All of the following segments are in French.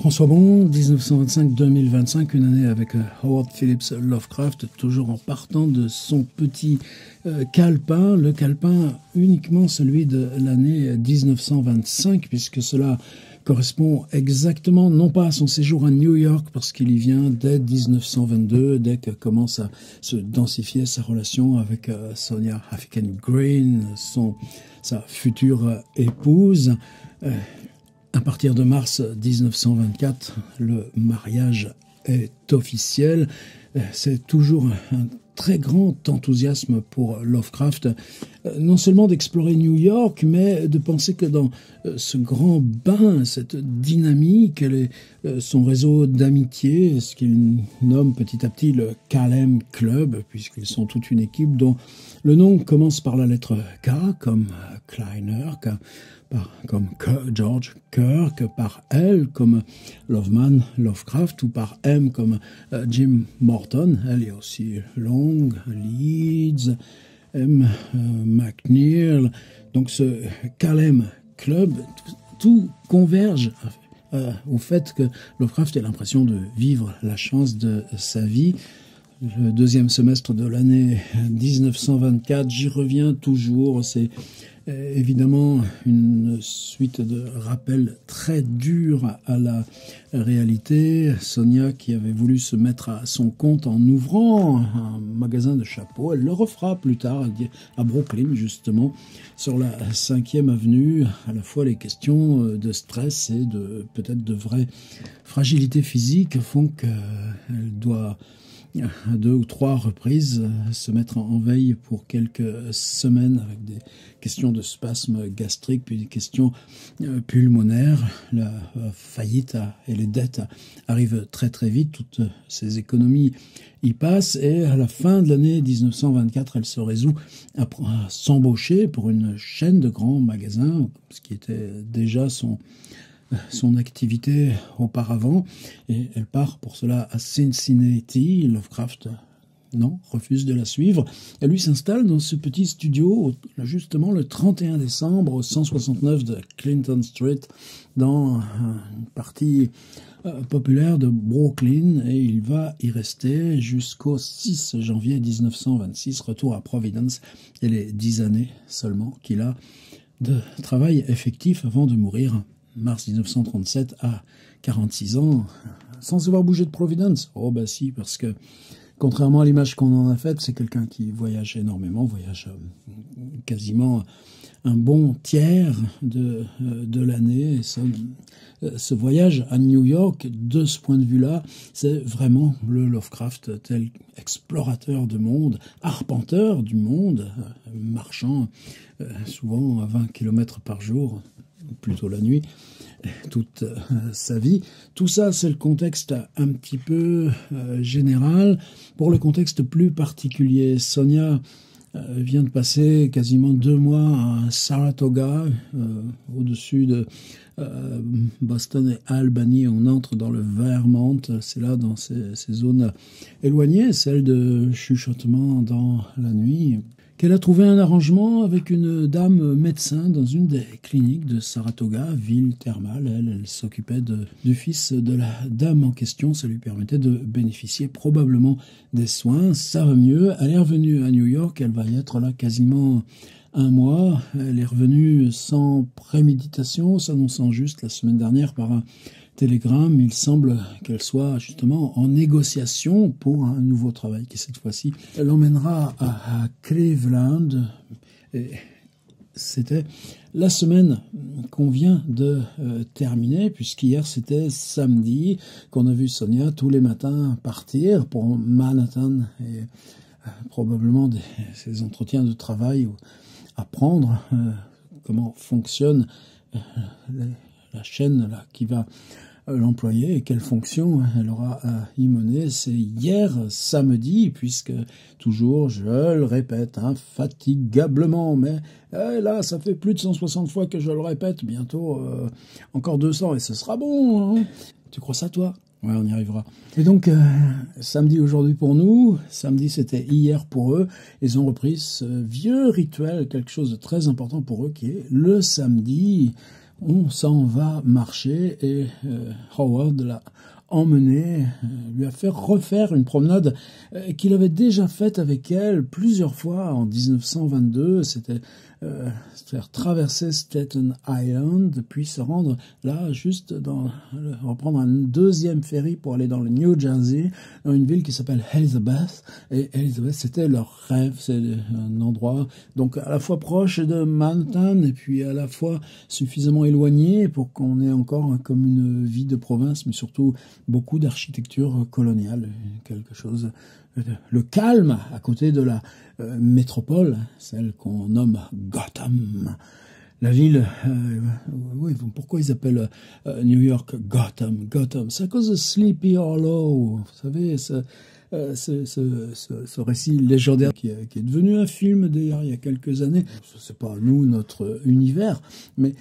François Bon, 1925-2025, une année avec Howard Phillips Lovecraft, toujours en partant de son petit calepin, le calepin uniquement celui de l'année 1925, puisque cela correspond exactement, non pas à son séjour à New York, parce qu'il y vient dès 1922, dès que commence à se densifier sa relation avec Sonia Haffiken Green, sa future épouse. À partir de mars 1924, le mariage est officiel. C'est toujours un très grand enthousiasme pour Lovecraft, non seulement d'explorer New York, mais de penser que dans ce grand bain, cette dynamique, son réseau d'amitié, ce qu'il nomme petit à petit le Kalem Club, puisqu'ils sont toute une équipe dont le nom commence par la lettre K, comme Kleiner, comme George Kirk, par L comme Loveman, Lovecraft, ou par M comme Jim Morton. Elle est aussi Long, Leeds, M. McNeil. Donc ce Kalem Club, tout converge au fait que Lovecraft ait l'impression de vivre la chance de sa vie. Le deuxième semestre de l'année 1924, j'y reviens toujours, c'est évidemment une suite de rappels très durs à la réalité. Sonia, qui avait voulu se mettre à son compte en ouvrant un magasin de chapeaux, elle le refera plus tard à Brooklyn, justement, sur la 5e avenue. À la fois les questions de stress et peut-être de vraie fragilité physique font qu'elle doit à 2 ou 3 reprises se mettre en veille pour quelques semaines avec des questions de spasmes gastriques, puis des questions pulmonaires. La faillite et les dettes arrivent très très vite, toutes ces économies y passent, et à la fin de l'année 1924, elle se résout à s'embaucher pour une chaîne de grands magasins, ce qui était déjà son activité auparavant, et elle part pour cela à Cincinnati. Lovecraft, non, refuse de la suivre. Elle lui s'installe dans ce petit studio, justement le 31 décembre, au 169 de Clinton Street, dans une partie populaire de Brooklyn, et il va y rester jusqu'au 6 janvier 1926, retour à Providence, et les 10 années seulement qu'il a de travail effectif avant de mourir mars 1937 à 46 ans, sans avoir bougé de Providence. Oh bah si, parce que contrairement à l'image qu'on en a faite, c'est quelqu'un qui voyage énormément, voyage quasiment un bon tiers de l'année. Et ce voyage à New York, de ce point de vue-là, c'est vraiment le Lovecraft tel explorateur de monde, arpenteur du monde, marchant souvent à 20 km par jour, plutôt la nuit, toute sa vie. Tout ça, c'est le contexte un petit peu général. Pour le contexte plus particulier, Sonia vient de passer quasiment 2 mois à Saratoga, au-dessus de Boston et Albany. On entre dans le Vermont, c'est là, dans ces zones éloignées, celles de chuchotement dans la nuit, qu'elle a trouvé un arrangement avec une dame médecin dans une des cliniques de Saratoga, ville thermale. Elle s'occupait du fils de la dame en question. Ça lui permettait de bénéficier probablement des soins. Ça va mieux. Elle est revenue à New York. Elle va y être là quasiment 1 mois. Elle est revenue sans préméditation, s'annonçant juste la semaine dernière par un télégramme. Il semble qu'elle soit justement en négociation pour un nouveau travail qui, cette fois-ci, l'emmènera à Cleveland. Et c'était la semaine qu'on vient de terminer, puisqu'hier c'était samedi qu'on a vu Sonia tous les matins partir pour Manhattan et probablement ces entretiens de travail ou apprendre comment fonctionne la chaîne là qui va l'employer et quelle fonction elle aura à y mener. C'est hier samedi, puisque toujours, je le répète, infatigablement, mais là, ça fait plus de 160 fois que je le répète, bientôt encore 200, et ce sera bon, hein. Tu crois ça, toi? Ouais, on y arrivera. Et donc, samedi aujourd'hui pour nous, samedi c'était hier pour eux. Ils ont repris ce vieux rituel, quelque chose de très important pour eux, qui est le samedi. on s'en va marcher et Howard l'a emmené, lui a fait refaire une promenade qu'il avait déjà faite avec elle plusieurs fois en 1922. C'était faire traverser Staten Island, puis se rendre là, juste reprendre un deuxième ferry pour aller dans le New Jersey, dans une ville qui s'appelle Elizabeth. Et Elizabeth, c'était leur rêve. C'est un endroit donc à la fois proche de Manhattan et puis à la fois suffisamment éloigné pour qu'on ait encore comme une vie de province, mais surtout beaucoup d'architecture coloniale, quelque chose, le calme à côté de la métropole, celle qu'on nomme Gotham. La ville, oui, pourquoi ils appellent New York Gotham? Gotham, c'est à cause de Sleepy Hollow, vous savez, ce récit légendaire qui est devenu un film d'ailleurs il y a quelques années. C'est pas nous notre univers, mais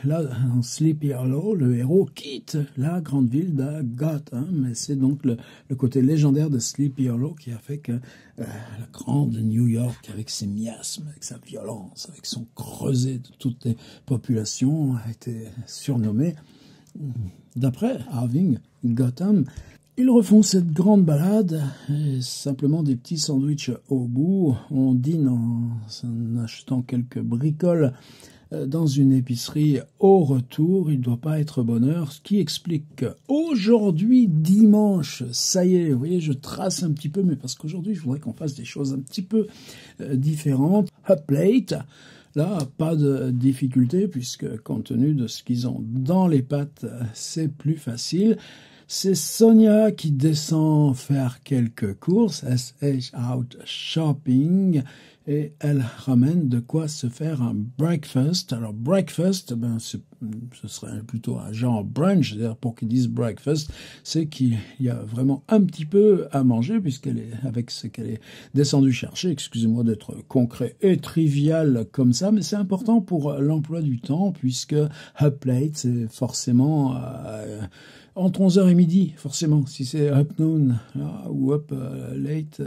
là en Sleepy Hollow, le héros quitte la grande ville de Gotham, et c'est donc le côté légendaire de Sleepy Hollow qui a fait que la grande New York, avec ses miasmes, avec sa violence, avec son creuset de toutes les populations, a été surnommée d'après Irving Gotham. Ils refont cette grande balade, et simplement des petits sandwichs au bout. On dîne en achetant quelques bricoles dans une épicerie. Au retour, il ne doit pas être bonne heure, ce qui explique qu'aujourd'hui, dimanche, ça y est, vous voyez, je trace un petit peu, mais parce qu'aujourd'hui, je voudrais qu'on fasse des choses un petit peu différentes. Up late. Là, pas de difficulté, puisque compte tenu de ce qu'ils ont dans les pattes, c'est plus facile. C'est Sonia qui descend faire quelques courses, SH out shopping, et elle ramène de quoi se faire un breakfast. Alors breakfast, ce serait plutôt un genre brunch, c'est-à-dire pour qu'ils disent breakfast, c'est qu'il y a vraiment un petit peu à manger, puisqu'elle est avec ce qu'elle est descendue chercher. Excusez-moi d'être concret et trivial comme ça, mais c'est important pour l'emploi du temps, puisque up late, c'est forcément entre 11h et midi, forcément. Si c'est up noon ou up late,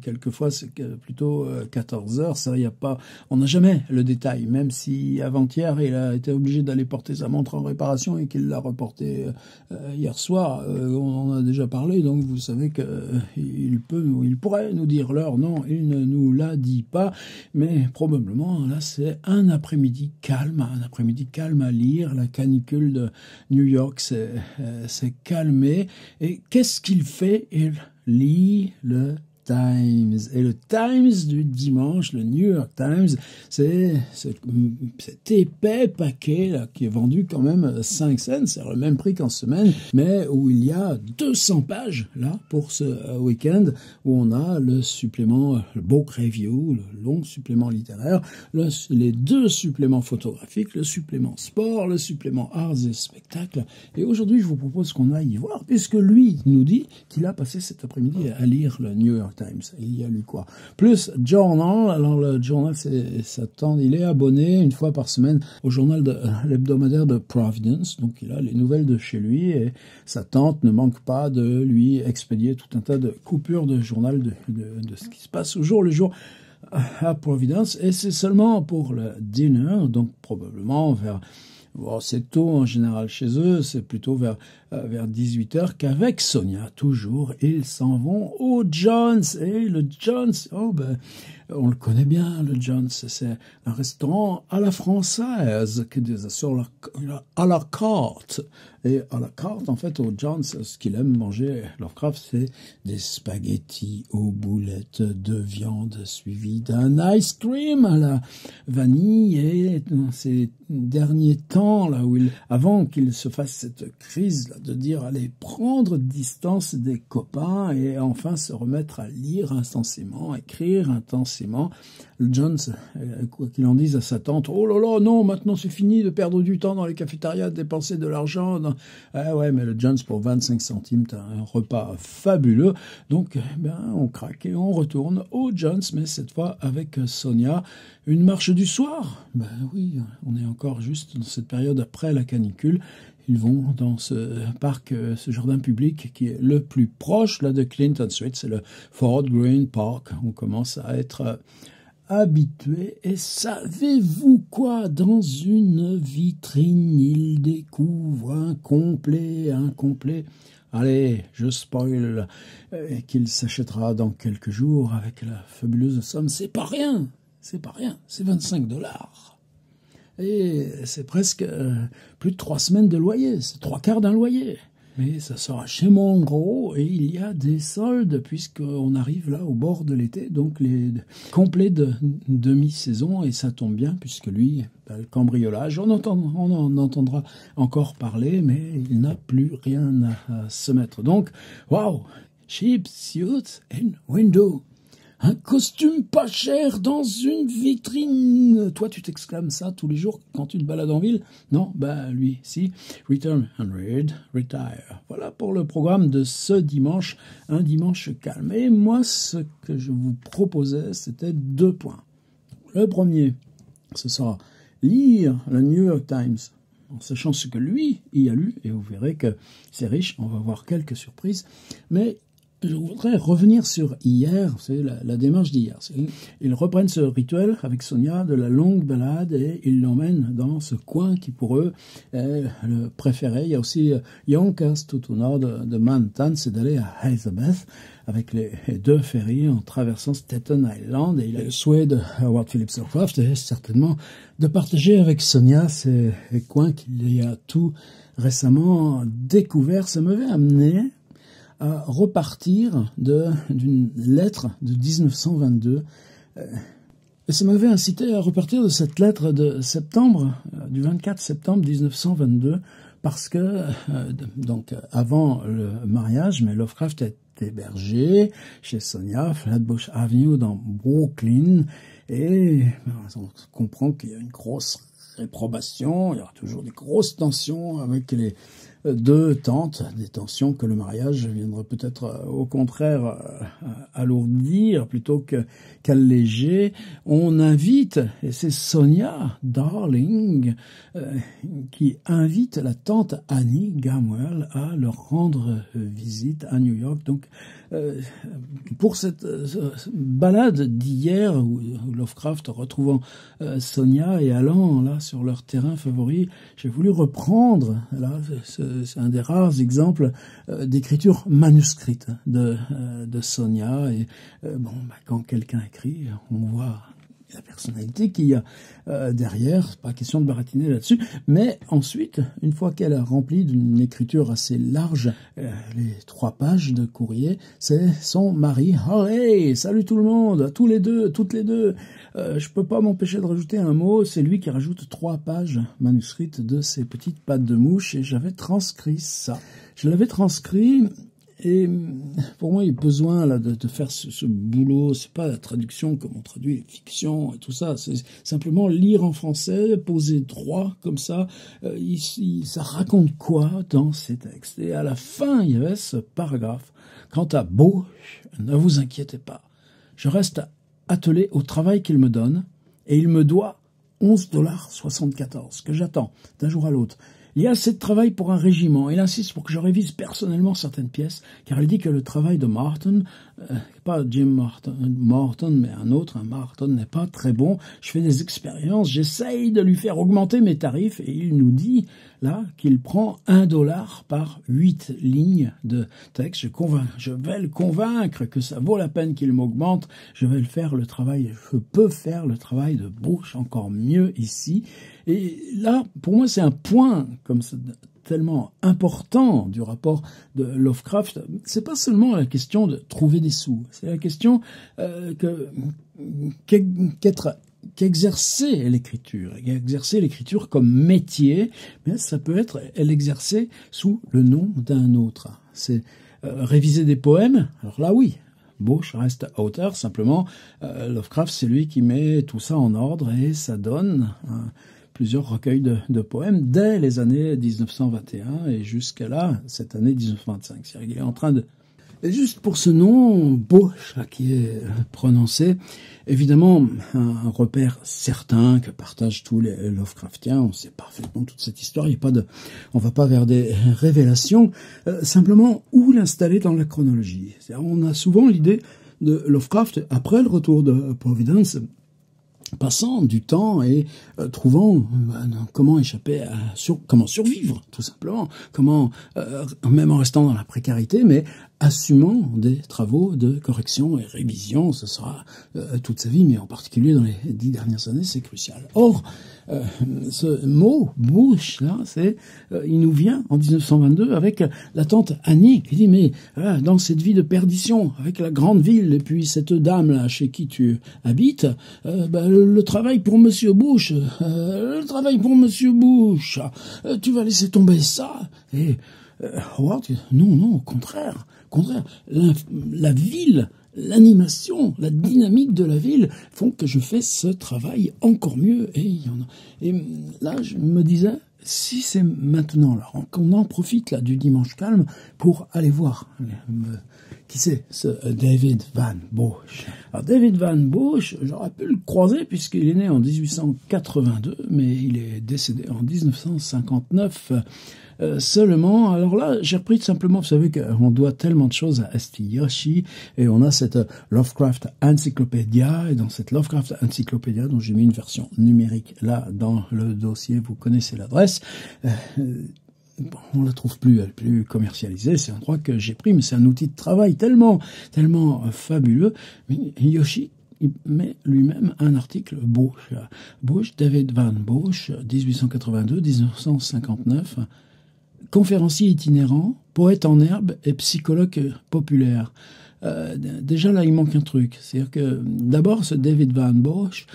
quelquefois c'est plutôt 14h. Ça, y a pas, on n'a jamais le détail. Même si avant-hier il a été obligé d'aller porter sa montre en réparation et qu'il l'a reportée hier soir, on en a déjà parlé. Donc vous savez que il pourrait nous dire l'heure. Non, il ne nous l'a dit pas. Mais probablement là c'est un après-midi calme à lire. La canicule de New York, s'est calmé. Et qu'est-ce qu'il fait? Il lit le Times. Et le Times du dimanche, le New York Times, c'est cet épais paquet là, qui est vendu quand même 5 cents, c'est le même prix qu'en semaine, mais où il y a 200 pages là pour ce week-end, où on a le supplément, le book review, le long supplément littéraire, les 2 suppléments photographiques, le supplément sport, le supplément arts et spectacles. Et aujourd'hui, je vous propose qu'on aille y voir, puisque lui nous dit qu'il a passé cet après-midi à lire le New York Times. Il y a lu quoi? Plus Journal. Alors le Journal, il est abonné une fois par semaine au journal l'hebdomadaire de Providence. Donc il a les nouvelles de chez lui et sa tante ne manque pas de lui expédier tout un tas de coupures de journal de ce qui se passe au jour le jour à Providence. Et c'est seulement pour le dinner, donc probablement vers... Bon, c'est tôt en général chez eux, c'est plutôt vers 18h qu'avec Sonia, toujours, ils s'en vont au John's. Et le John's, on le connaît bien, le John's, c'est un restaurant à la française, à la carte. Et à la carte, en fait, au John's, ce qu'il aime manger, Lovecraft, c'est des spaghettis aux boulettes de viande suivis d'un ice cream à la vanille. Et dans ces derniers temps, là où avant qu'il se fasse cette crise là, de dire allez prendre distance des copains et enfin se remettre à lire intensément, écrire intensément, le Jones, quoi qu'il en dise à sa tante, oh là là, non, maintenant c'est fini de perdre du temps dans les cafétérias, de dépenser de l'argent. Ah ouais, mais le Jones, pour 25 centimes, t'as un repas fabuleux. Donc, on craque et on retourne au Jones, mais cette fois avec Sonia. Une marche du soir? Oui, on est encore juste dans cette période après la canicule. Ils vont dans ce parc, ce jardin public qui est le plus proche là de Clinton Street, c'est le Fort Greene Park. On commence à être habitué. Et savez-vous quoi? Dans une vitrine, il découvre un complet. Allez, je spoil qu'il s'achètera dans quelques jours avec la fabuleuse somme. C'est pas rien, c'est 25$. Et c'est presque plus de 3 semaines de loyer, c'est 3/4 d'un loyer. Mais ça sera chez moi en gros, et il y a des soldes, puisqu'on arrive là au bord de l'été, donc les complets de demi-saison, et ça tombe bien, puisque lui, le cambriolage, on en entendra encore parler, mais il n'a plus rien à se mettre. Donc, wow, cheap suit and window. Un costume pas cher dans une vitrine. Toi, tu t'exclames ça tous les jours quand tu te balades en ville? Non, lui, si. Return and read, retire. Voilà pour le programme de ce dimanche, un dimanche calme. Et moi, ce que je vous proposais, c'était 2 points. Le premier, ce sera lire le New York Times, en sachant ce que lui y a lu, et vous verrez que c'est riche, on va voir quelques surprises, mais je voudrais revenir sur hier, c'est la démarche d'hier. Ils reprennent ce rituel avec Sonia de la longue balade et ils l'emmènent dans ce coin qui pour eux est le préféré. Il y a aussi Yonkers tout au nord de Manhattan, c'est d'aller à Elizabeth avec les 2 ferries en traversant Staten Island. Et il a le souhait de Howard Phillips Lovecraft et certainement de partager avec Sonia ces coins qu'il y a tout récemment découvert. Ça m'avait amené à repartir d'une lettre de 1922. Et ça m'avait incité à repartir de cette lettre de septembre, du 24 septembre 1922, parce que, donc, avant le mariage, mais Lovecraft est hébergé chez Sonia, Flatbush Avenue dans Brooklyn, et on comprend qu'il y a une grosse réprobation, il y aura toujours des grosses tensions avec les 2 tantes, des tensions que le mariage viendra peut-être au contraire alourdir plutôt qu'alléger. On invite, et c'est Sonia Darling qui invite la tante Annie Gamwell à leur rendre visite à New York. Donc pour cette balade d'hier où Lovecraft retrouvant Sonia et allant là sur leur terrain favori, j'ai voulu reprendre là c'est un des rares exemples d'écriture manuscrite de Sonia. Et quand quelqu'un écrit, on voit la personnalité qu'il y a derrière. Pas question de baratiner là-dessus. Mais ensuite, une fois qu'elle a rempli d'une écriture assez large les 3 pages de courrier, c'est son mari. Hey, salut tout le monde, tous les deux, toutes les deux. Je peux pas m'empêcher de rajouter un mot. C'est lui qui rajoute 3 pages manuscrites de ses petites pattes de mouche, et j'avais transcrit ça. Je l'avais transcrit. Et pour moi, il y a besoin là de faire ce boulot. C'est pas la traduction comme on traduit les fictions et tout ça. C'est simplement lire en français, poser droit comme ça. Ça raconte quoi dans ces textes? Et à la fin, il y avait ce paragraphe. Quant à Bush, ne vous inquiétez pas. Je reste attelé au travail qu'il me donne et il me doit 11,74 $, que j'attends d'un jour à l'autre. Il y a assez de travail pour un régiment. Il insiste pour que je révise personnellement certaines pièces, car il dit que le travail de Martin, pas Jim Morton, mais un autre, un Martin, n'est pas très bon. Je fais des expériences, j'essaye de lui faire augmenter mes tarifs, et il nous dit là qu'il prend 1 $ par 8 lignes de texte. Je vais le convaincre que ça vaut la peine qu'il m'augmente. Je peux faire le travail de Bush encore mieux ici. Et là, pour moi, c'est un point comme ça, tellement important du rapport de Lovecraft. C'est pas seulement la question de trouver des sous, c'est la question qu'exercer l'écriture comme métier, mais ça peut être l'exercer sous le nom d'un autre. C'est réviser des poèmes. Alors là, oui. Bush reste auteur, simplement Lovecraft, c'est lui qui met tout ça en ordre et ça donne plusieurs recueils de poèmes dès les années 1921 et jusqu'à là, cette année 1925. C'est-à-dire qu'il est en train de... Et juste pour ce nom, Bush, qui est prononcé, évidemment, un repère certain que partagent tous les Lovecraftiens. On sait parfaitement toute cette histoire. On va pas vers des révélations. Simplement, où l'installer dans la chronologie. On a souvent l'idée de Lovecraft, après le retour de Providence, passant du temps et trouvant comment échapper comment survivre, tout simplement, comment, même en restant dans la précarité, mais assumant des travaux de correction et révision. Ce sera toute sa vie, mais en particulier dans les 10 dernières années, c'est crucial. Or, ce mot bouche là, il nous vient en 1922 avec la tante Annie qui dit mais dans cette vie de perdition avec la grande ville et puis cette dame là chez qui tu habites, le travail pour Monsieur Bush, tu vas laisser tomber ça. Et Howard dit, non, au contraire, la ville, l'animation, la dynamique de la ville font que je fais ce travail encore mieux. Et là, je me disais, si c'est maintenant, là, qu'on en profite là du dimanche calme pour aller voir qui c'est, ce David Van Bosch. Alors David Van Bosch, j'aurais pu le croiser puisqu'il est né en 1882, mais il est décédé en 1959 seulement. Alors là, j'ai repris tout simplement, vous savez qu'on doit tellement de choses à S.T. Yoshi, et on a cette Lovecraft Encyclopedia, et dans cette Lovecraft Encyclopedia, dont j'ai mis une version numérique là dans le dossier, vous connaissez l'adresse, on la trouve plus, elle est plus commercialisée, c'est un droit que j'ai pris, mais c'est un outil de travail tellement fabuleux. Mais Yoshi, il met lui-même un article Bosch, David Van Bosch, 1882-1959, conférencier itinérant, poète en herbe et psychologue populaire. Déjà là, il manque un truc. C'est-à-dire que d'abord, ce David Van Bosch,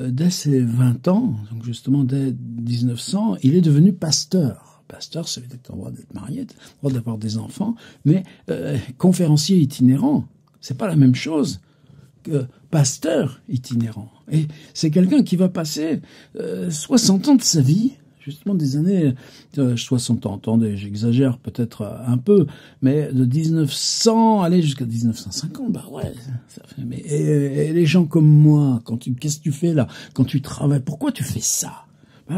dès ses 20 ans, donc justement dès 1900, il est devenu pasteur. Pasteur, ça veut dire que tu as le droit d'être marié, tu as le droit d'avoir des enfants, mais conférencier itinérant, c'est pas la même chose que pasteur itinérant. Et c'est quelqu'un qui va passer 60 ans de sa vie, justement des années 60 ans, attendez, j'exagère peut-être un peu, mais de 1900 aller jusqu'à 1950, bah ouais, ça fait, mais et les gens comme moi, qu'est-ce que tu fais là, quand tu travailles, pourquoi tu fais ça?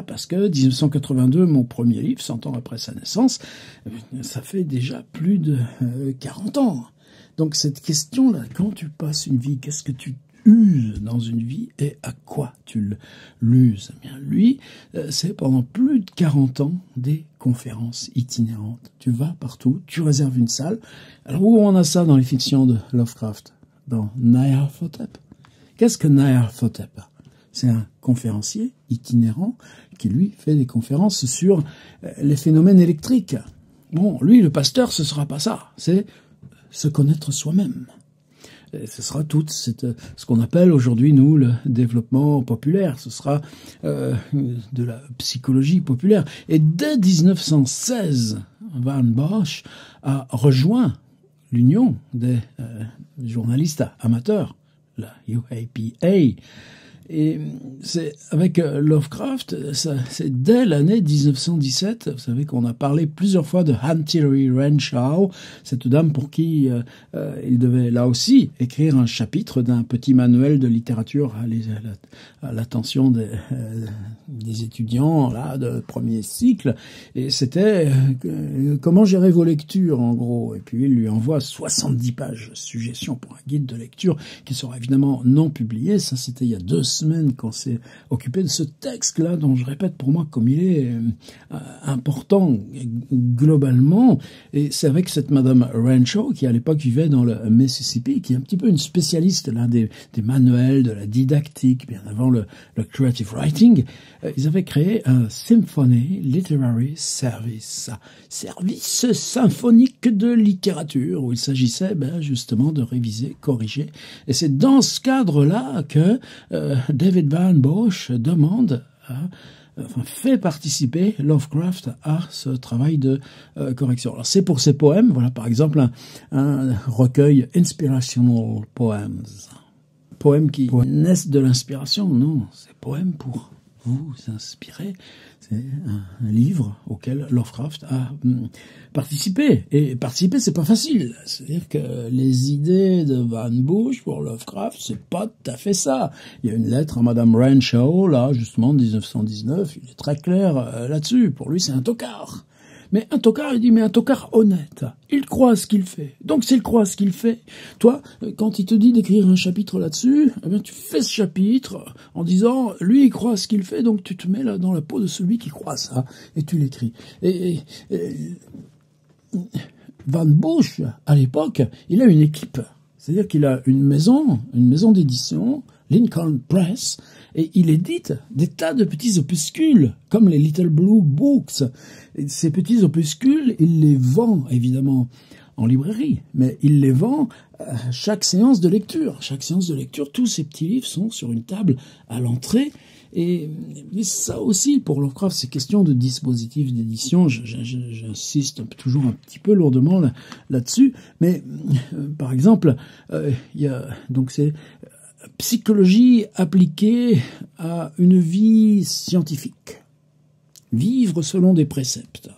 Parce que 1982, mon premier livre, 100 ans après sa naissance, ça fait déjà plus de 40 ans. Donc cette question-là, quand tu passes une vie, qu'est-ce que tu uses dans une vie et à quoi tu l'uses? Eh bien, lui, c'est pendant plus de 40 ans des conférences itinérantes. Tu vas partout, tu réserves une salle. Alors où on a ça dans les fictions de Lovecraft? Dans Nyarlathotep. Qu'est-ce que Nyarlathotep? C'est un conférencier itinérant qui, lui, fait des conférences sur les phénomènes électriques. Bon, lui, le pasteur, ce sera pas ça. C'est se connaître soi-même. Et ce sera tout ce qu'on appelle aujourd'hui, nous, le développement populaire. Ce sera de la psychologie populaire. Et dès 1916, Van Bosch a rejoint l'Union des journalistes amateurs, la UAPA. Et c'est avec Lovecraft, c'est dès l'année 1917, vous savez qu'on a parlé plusieurs fois de Huntley Renshaw, cette dame pour qui il devait là aussi écrire un chapitre d'un petit manuel de littérature à l'attention des étudiants là de premier cycle, et c'était comment gérer vos lectures en gros, et puis il lui envoie 70 pages suggestions pour un guide de lecture qui sera évidemment non publié. Ça c'était il y a 2 semaines qu'on s'est occupé de ce texte-là, dont je répète pour moi comme il est important globalement. Et c'est avec cette Madame Renshaw, qui à l'époque vivait dans le Mississippi, qui est un petit peu une spécialiste là des manuels, de la didactique, bien avant le creative writing. Ils avaient créé un Symphony Literary Service, service symphonique de littérature, où il s'agissait justement de réviser, corriger. Et c'est dans ce cadre-là que David Van Bosch fait participer Lovecraft à ce travail de correction. Alors c'est pour ses poèmes, voilà par exemple un recueil Inspirational Poems. Poèmes qui naissent de l'inspiration, non, c'est poèmes pour vous inspirer. C'est un livre auquel Lovecraft a participé. Et participer, c'est pas facile. C'est-à-dire que les idées de Van Bosch pour Lovecraft, c'est pas tout à fait ça. Il y a une lettre à Madame Renshaw, là, justement, de 1919. Il est très clair là-dessus. Pour lui, c'est un tocard. Mais un tocard, il dit, mais un tocard honnête. Il croit à ce qu'il fait. Donc s'il croit à ce qu'il fait, toi, quand il te dit d'écrire un chapitre là-dessus, eh bien, tu fais ce chapitre en disant, lui, il croit à ce qu'il fait, donc tu te mets là dans la peau de celui qui croit à ça, et tu l'écris. Et Van Bush, à l'époque, il a une équipe. C'est-à-dire qu'il a une maison d'édition, Lincoln Press, et il édite des tas de petits opuscules, comme les Little Blue Books. Et ces petits opuscules, il les vend, évidemment, en librairie, mais il les vend à chaque séance de lecture. Chaque séance de lecture, tous ces petits livres sont sur une table à l'entrée. Et ça aussi, pour Lovecraft, c'est question de dispositif d'édition. J'insiste toujours un petit peu lourdement là-dessus. Mais, par exemple, il y a, donc c'est psychologie appliquée à une vie scientifique. Vivre selon des préceptes.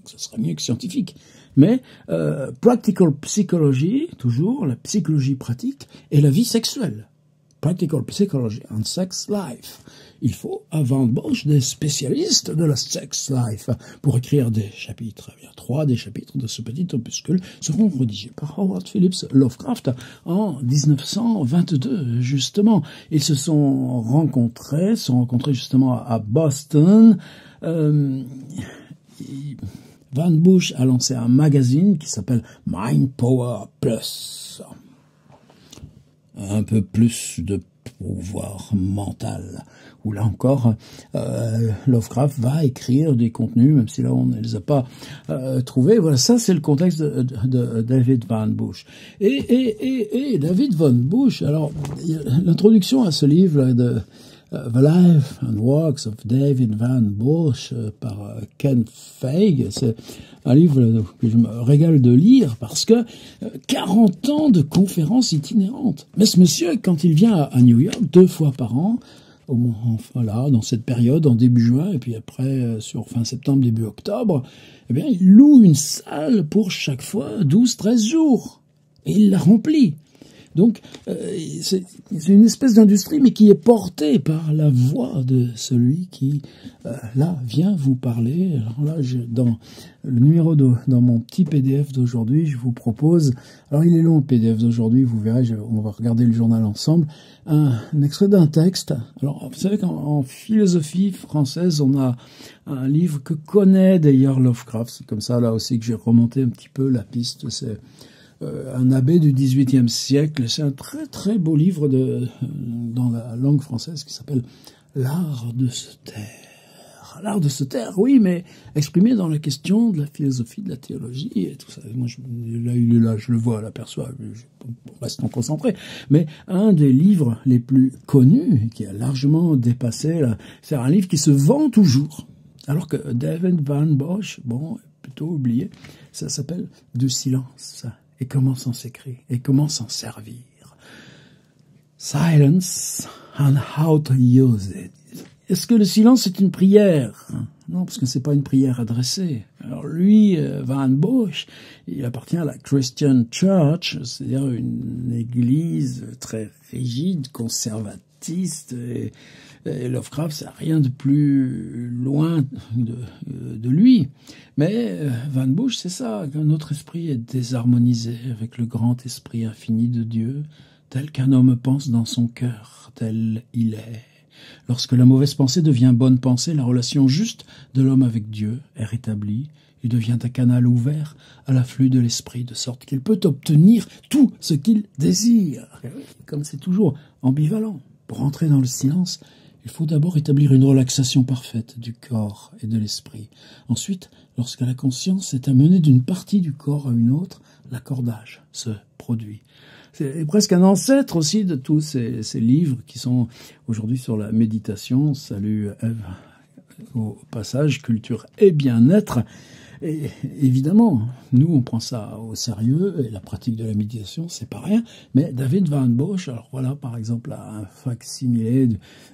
Ça serait mieux que scientifique. Mais practical psychology, toujours, la psychologie pratique, et la vie sexuelle. Practical psychology and sex life. Il faut, à Van Bush, des spécialistes de la sex life pour écrire des chapitres. Eh bien, 3 des chapitres de ce petit opuscule seront rédigés par Howard Phillips Lovecraft en 1922, justement. Ils se sont rencontrés justement à Boston. Van Bush a lancé un magazine qui s'appelle Mind Power Plus. Un peu plus de pouvoir mental, où là encore, Lovecraft va écrire des contenus, même si là on ne les a pas trouvés. Voilà, ça c'est le contexte de David Van Bush. Et David Van Bush, alors, l'introduction à ce livre de The Life and Works of David Van Bush par Ken Feig, c'est un livre que je me régale de lire parce que 40 ans de conférences itinérantes. Mais ce monsieur, quand il vient à New York 2 fois par an, voilà, dans cette période, en début juin, et puis après, sur fin septembre, début octobre, eh bien, il loue une salle pour chaque fois 12-13 jours. Et il la remplit. Donc, c'est une espèce d'industrie, mais qui est portée par la voix de celui qui, là, vient vous parler. Alors là, dans le numéro dans mon petit PDF d'aujourd'hui, je vous propose, alors il est long le PDF d'aujourd'hui, vous verrez, on va regarder le journal ensemble, un extrait d'un texte. Alors, vous savez qu'en philosophie française, on a un livre que connaît d'ailleurs Lovecraft. C'est comme ça, là aussi, que j'ai remonté un petit peu la piste. C'est un abbé du XVIIIe siècle. C'est un très très beau livre dans la langue française qui s'appelle L'art de se taire. L'art de se taire, oui, mais exprimé dans la question de la philosophie, de la théologie et tout ça. Moi, là, il est là, je le vois, l'aperçois, restons concentrés. Mais un des livres les plus connus, qui a largement dépassé, c'est un livre qui se vend toujours. Alors que David Van Bush, bon, plutôt oublié, ça s'appelle Du silence. Et comment s'en s'écrire, et comment s'en servir. Silence and how to use it. Est-ce que le silence est une prière? Non, parce que c'est pas une prière adressée. Alors lui, Van Bush, il appartient à la Christian Church, c'est-à-dire une église très rigide, conservatiste, et Lovecraft, ça n'a rien de plus loin de lui. Mais Van Bush, c'est ça, que notre esprit est désharmonisé avec le grand esprit infini de Dieu, tel qu'un homme pense dans son cœur, tel il est. Lorsque la mauvaise pensée devient bonne pensée, la relation juste de l'homme avec Dieu est rétablie. Il devient un canal ouvert à l'afflux de l'esprit, de sorte qu'il peut obtenir tout ce qu'il désire. Comme c'est toujours ambivalent. Pour entrer dans le silence, il faut d'abord établir une relaxation parfaite du corps et de l'esprit. Ensuite, lorsque la conscience est amenée d'une partie du corps à une autre, l'accordage se produit. C'est presque un ancêtre aussi de tous ces livres qui sont aujourd'hui sur la méditation. Salut Ève, au passage, culture et bien-être. Et évidemment, nous, on prend ça au sérieux, et la pratique de la méditation, c'est pas rien. Mais David Van Bush, alors voilà, par exemple, un fac-similé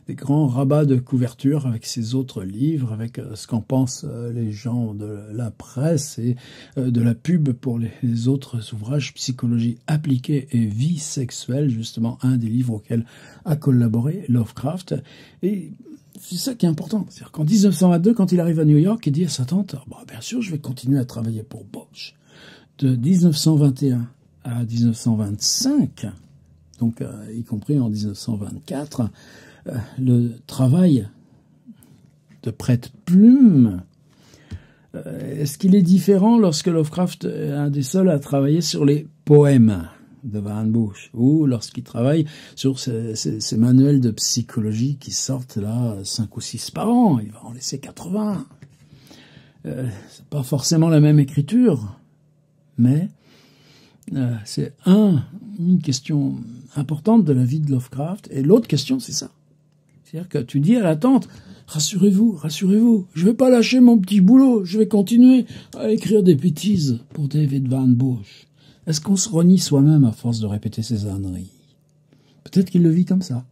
des grands rabats de couverture avec ses autres livres, avec ce qu'en pensent les gens de la presse et de la pub pour les autres ouvrages, Psychologie appliquée et vie sexuelle, justement, un des livres auxquels a collaboré Lovecraft. Et c'est ça qui est important. C'est-à-dire qu'en 1922, quand il arrive à New York, il dit à sa tante, bah, bien sûr, je vais continuer à travailler pour Bosch. De 1921 à 1925, donc y compris en 1924, le travail de prête-plume, est-ce qu'il est différent lorsque Lovecraft est un des seuls à travailler sur les poèmes de Van Bush, ou lorsqu'il travaille sur ces manuels de psychologie qui sortent là 5 ou 6 par an, il va en laisser 80. C'est pas forcément la même écriture, mais c'est une question importante de la vie de Lovecraft, et l'autre question c'est ça. C'est-à-dire que tu dis à la tante, rassurez-vous, je vais pas lâcher mon petit boulot, je vais continuer à écrire des bêtises pour David Van Bush. Est-ce qu'on se renie soi-même à force de répéter ces âneries? Peut-être qu'il le vit comme ça.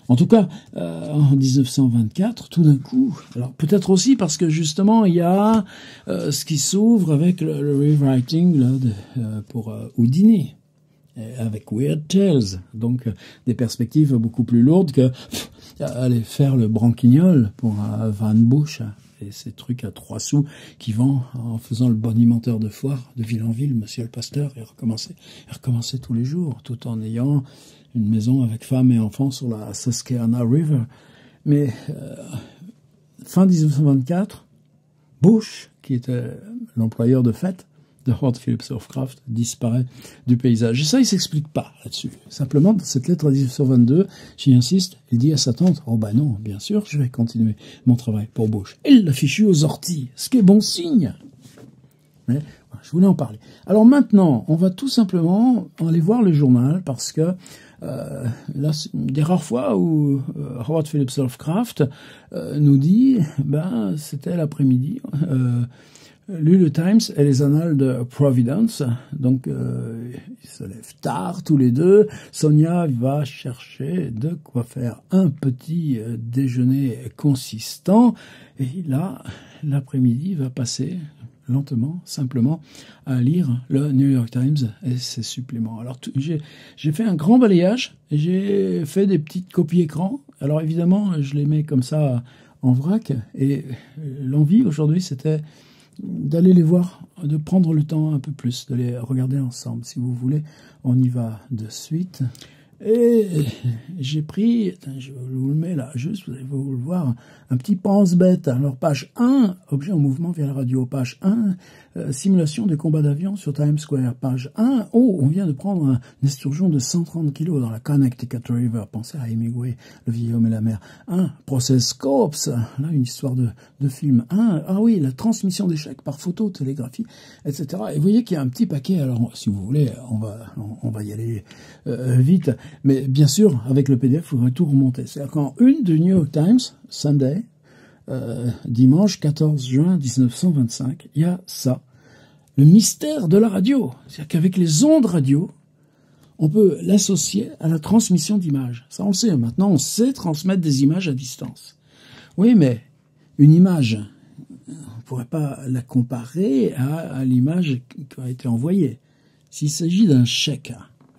En tout cas, en 1924, tout d'un coup, alors peut-être aussi parce que justement il y a ce qui s'ouvre avec le rewriting là, pour Houdini, avec Weird Tales, donc des perspectives beaucoup plus lourdes que aller faire le branquignol pour Van Bush. Et ces trucs à 3 sous qui vend en faisant le bonimenteur de foire de ville en ville, monsieur le pasteur, et recommencer tous les jours, tout en ayant une maison avec femme et enfants sur la Susquehanna River. Mais fin 1924, Bush, qui était l'employeur de fête de Howard Phillips Lovecraft, disparaît du paysage. Et ça, il s'explique pas là-dessus. Simplement, dans cette lettre à 1922, j'y insiste, il dit à sa tante, oh ben non, bien sûr, je vais continuer mon travail pour Bush. Et il l'a fichu aux orties, ce qui est bon signe. Mais voilà, je voulais en parler. Alors maintenant, on va tout simplement aller voir le journal, parce que là, c'est des rares fois où Howard Phillips Lovecraft nous dit, ben, c'était l'après-midi, lu le Times et les annales de Providence, donc ils se lèvent tard tous les deux. Sonia va chercher de quoi faire un petit déjeuner consistant, et là, l'après-midi va passer lentement, simplement, à lire le New York Times et ses suppléments. Alors j'ai fait un grand balayage, et j'ai fait des petites copies écran. Alors évidemment, je les mets comme ça en vrac, et l'envie aujourd'hui, c'était d'aller les voir, de prendre le temps un peu plus, de les regarder ensemble. Si vous voulez, on y va de suite. Et j'ai pris, je vous le mets là, juste, vous allez vous le voir, un petit pense-bête. Alors, page 1, objet en mouvement via la radio. Page 1, simulation de combat d'avion sur Times Square. Page 1, oh, on vient de prendre un esturgeon de 130 kilos dans la Connecticut River. Pensez à Hemingway, Le vieil homme et la mer. 1, Process Corps, là, une histoire de film. 1, ah oui, la transmission d'échecs par photo, télégraphie, etc. Et vous voyez qu'il y a un petit paquet. Alors, si vous voulez, on va y aller vite. Mais bien sûr, avec le PDF, il faudrait tout remonter. C'est-à-dire qu'en une du New York Times, Sunday, dimanche 14 juin 1925, il y a ça. Le mystère de la radio. C'est-à-dire qu'avec les ondes radio, on peut l'associer à la transmission d'images. Ça, on le sait. Maintenant, on sait transmettre des images à distance. Oui, mais une image, on ne pourrait pas la comparer à l'image qui a été envoyée. S'il s'agit d'un chèque,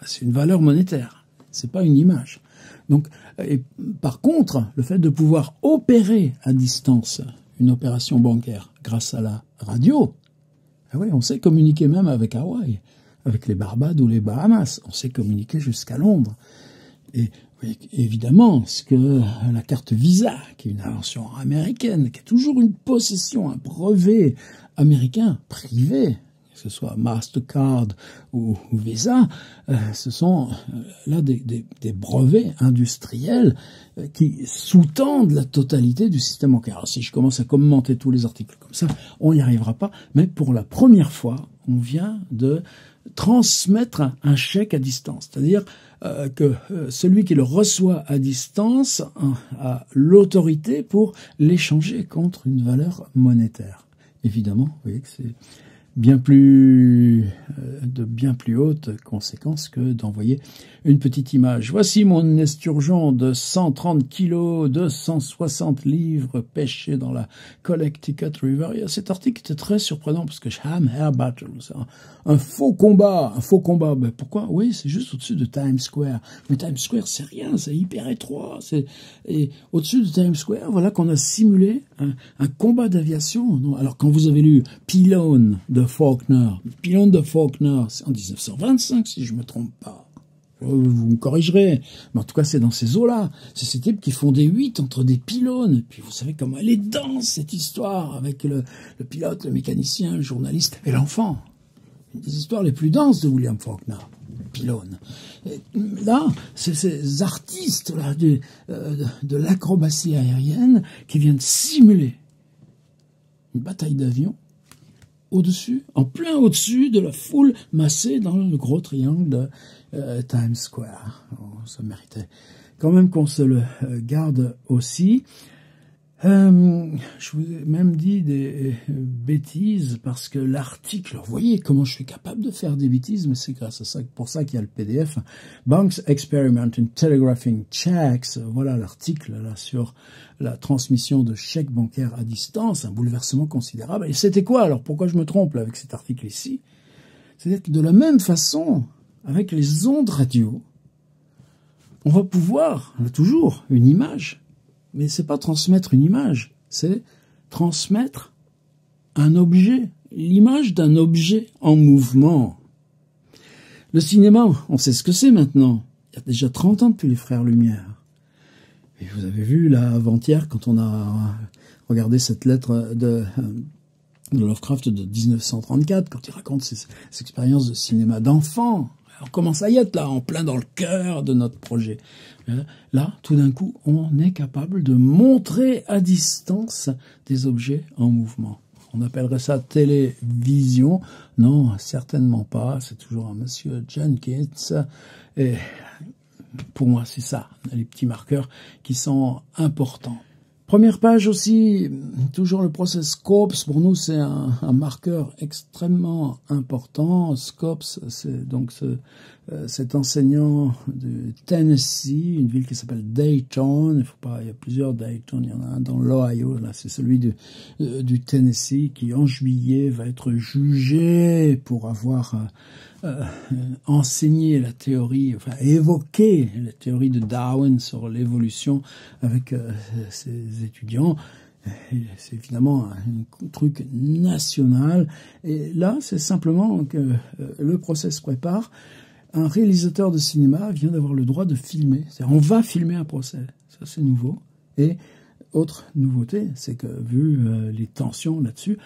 c'est une valeur monétaire. C'est pas une image. Donc, et par contre, le fait de pouvoir opérer à distance une opération bancaire grâce à la radio, ah oui, on sait communiquer même avec Hawaï, avec les Barbades ou les Bahamas. On sait communiquer jusqu'à Londres. Et oui, évidemment, ce que la carte Visa, qui est une invention américaine, qui est toujours une possession, un brevet américain privé, que ce soit Mastercard ou Visa, ce sont là des brevets industriels qui sous-tendent la totalité du système bancaire. Alors, si je commence à commenter tous les articles comme ça, on n'y arrivera pas, mais pour la première fois, on vient de transmettre un chèque à distance, c'est-à-dire que celui qui le reçoit à distance a l'autorité pour l'échanger contre une valeur monétaire. Évidemment, vous voyez que c'est de bien plus hautes conséquences que d'envoyer une petite image. Voici mon esturgeon de 130 kilos, 260 livres pêché dans la Connecticut River. Et cet article était très surprenant parce que Sham Air Battle, c'est un faux combat. Ben pourquoi? Oui, c'est juste au-dessus de Times Square. Mais Times Square, c'est rien, c'est hyper étroit. Et au-dessus de Times Square, voilà qu'on a simulé un combat d'aviation. Alors quand vous avez lu Pylone de Faulkner, c'est en 1925 si je me trompe pas. Vous me corrigerez, mais en tout cas c'est dans ces eaux-là. C'est ces types qui font des 8 entre des pylônes. Et puis vous savez comment elle est dense cette histoire avec le pilote, le mécanicien, le journaliste et l'enfant. Une des histoires les plus denses de William Faulkner. Pylône. Et là, c'est ces artistes-là de l'acrobatie aérienne qui viennent simuler une bataille d'avion au-dessus, en plein au-dessus de la foule massée dans le gros triangle de Times Square. Oh, ça méritait quand même qu'on se le garde aussi. Je vous ai même dit des bêtises parce que l'article, vous voyez comment je suis capable de faire des bêtises, mais c'est grâce à ça, pour ça qu'il y a le PDF. Banks Experiment in Telegraphing Checks. Voilà l'article là sur la transmission de chèques bancaires à distance, un bouleversement considérable. Et c'était quoi alors? Pourquoi je me trompe là, avec cet article ici? C'est-à-dire que de la même façon, avec les ondes radio, on va pouvoir, on a toujours une image. Mais c'est pas transmettre une image, c'est transmettre un objet, l'image d'un objet en mouvement. Le cinéma, on sait ce que c'est maintenant. Il y a déjà 30 ans depuis les Frères Lumière. Et vous avez vu, là, avant-hier, quand on a regardé cette lettre de Lovecraft de 1934, quand il raconte ses expériences de cinéma d'enfant. On commence à y être là, en plein dans le cœur de notre projet. Là, tout d'un coup, on est capable de montrer à distance des objets en mouvement. On appellerait ça télévision. Non, certainement pas. C'est toujours un monsieur Jenkins. Et pour moi, c'est ça, les petits marqueurs qui sont importants. Première page aussi, toujours le process Scopes. Pour nous, c'est un marqueur extrêmement important. Scopes, c'est donc cet enseignant de Tennessee, une ville qui s'appelle Dayton. Il y a plusieurs Dayton. Il y en a un dans l'Ohio. Là, c'est celui du Tennessee qui, en juillet, va être jugé pour avoir enseigné la théorie, enfin évoqué la théorie de Darwin sur l'évolution avec ses étudiants. C'est évidemment un truc national. Et là, c'est simplement que le procès se prépare. Un réalisateur de cinéma vient d'avoir le droit de filmer. C'est-à-dire, on va filmer un procès. Ça, c'est nouveau. Et autre nouveauté, c'est que vu les tensions là-dessus,